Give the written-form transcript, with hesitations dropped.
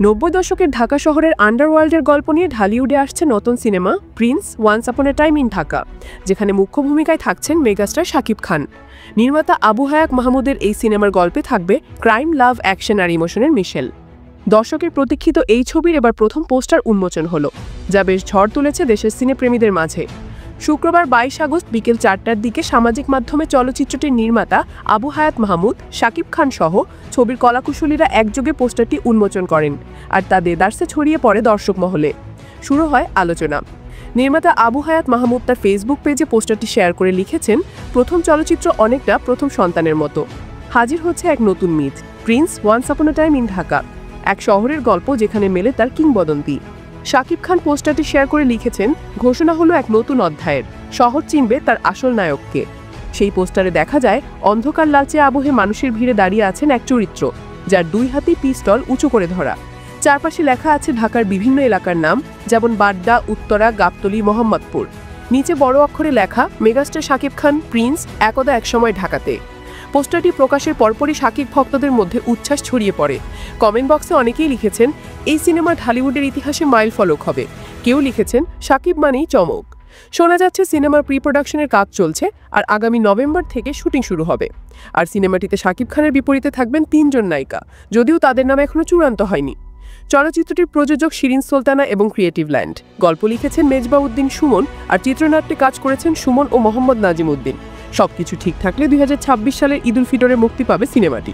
90 দশকের ঢাকা শহরের আন্ডারওয়ার্ল্ডের গল্প নিয়ে ঢালিউডে আসছে নতুন cinema Prince once upon A time in Dhaka, যেখানে মুখ্য ভূমিকায় থাকছেন মেগাস্টার শাকিব খান। নির্মাতা আবু হায়াত মাহমুদের এই সিনেমার গল্পে থাকবে ক্রাইম, লাভ, অ্যাকশন আর ইমোশনের মিশেল। দর্শকের প্রতীক্ষিত এই ছবির এবার প্রথম পোস্টার উন্মোচন হলো, যা বেশ ঝড় তুলেছে দেশের সিনেপ্রেমীদের মাঝে। শুক্রবার 22 আগস্ট বিকেল 4টার দিকে সামাজিক মাধ্যমে চলচ্চিত্রটির নির্মাতা আবু হায়াত মাহমুদ, শাকিব খান সহ ছবির কলাকুশলীরা একযোগে পোস্টারটি উন্মোচন করেন, আর তা দেদারসে ছড়িয়ে পড়ে দর্শক মহলে। শুরু হয় আলোচনা। নির্মাতা আবু হায়াত মাহমুদ তার ফেসবুক পেজে পোস্টারটি শেয়ার করে লিখেছেন, প্রথম চলচ্চিত্র অনেকটা প্রথম সন্তানের মতো। হাজির হচ্ছে এক নতুন myth, Prince once upon A time in Dhaka, এক শহরের গল্প যেখানে মেলে তার কিংবদন্তি। শাকিব খান পোস্টারটি শেয়ার করে লিখেছেন, ঘোষণা হলো এক নতুন অধ্যায়ের, শহর চিনবে তার আসল নায়ককে। সেই পোস্টারে দেখা যায় অন্ধকার লালচে আবহে মানুষের ভিড়ে দাঁড়িয়ে আছেন এক চরিত্র, যার দুই হাতে পিস্তল উঁচু করে ধরা। চারপাশে লেখা আছে ঢাকার বিভিন্ন এলাকার নাম, যেমন বাড্ডা, উত্তরা, গাবতলী, মোহাম্মদপুর। নিচে বড় অক্ষরে লেখা, মেগাস্টার শাকিব খান, প্রিন্স, একদা একসময় ঢাকাতে। পোস্টারটি প্রকাশের পরপরই শাকিব ভক্তদের মধ্যে উচ্ছ্বাস ছড়িয়ে পড়ে। কমেন্ট বক্সে অনেকেই লিখেছেন, এই সিনেমা ঢালিউডের ইতিহাসে মাইল ফলক হবে। কেউ লিখেছেন, শাকিব মানেই চমক। শোনা যাচ্ছে সিনেমার প্রি প্রোডাকশনের কাজ চলছে, আর আগামী নভেম্বর থেকে শুটিং শুরু হবে। আর সিনেমাটিতে শাকিব খানের বিপরীতে থাকবেন 3 জন নায়িকা, যদিও তাদের নাম এখনো চূড়ান্ত হয়নি। চলচ্চিত্রটির প্রযোজক শিরিন সুলতানা এবং ক্রিয়েটিভ ল্যান্ড। গল্প লিখেছেন মেজবা উদ্দিন সুমন, আর চিত্রনাট্যে কাজ করেছেন সুমন ও মোহাম্মদ নাজিম উদ্দিন। সবকিছু ঠিক থাকলে 2026 সালের ঈদ উল ফিতরে মুক্তি পাবে সিনেমাটি।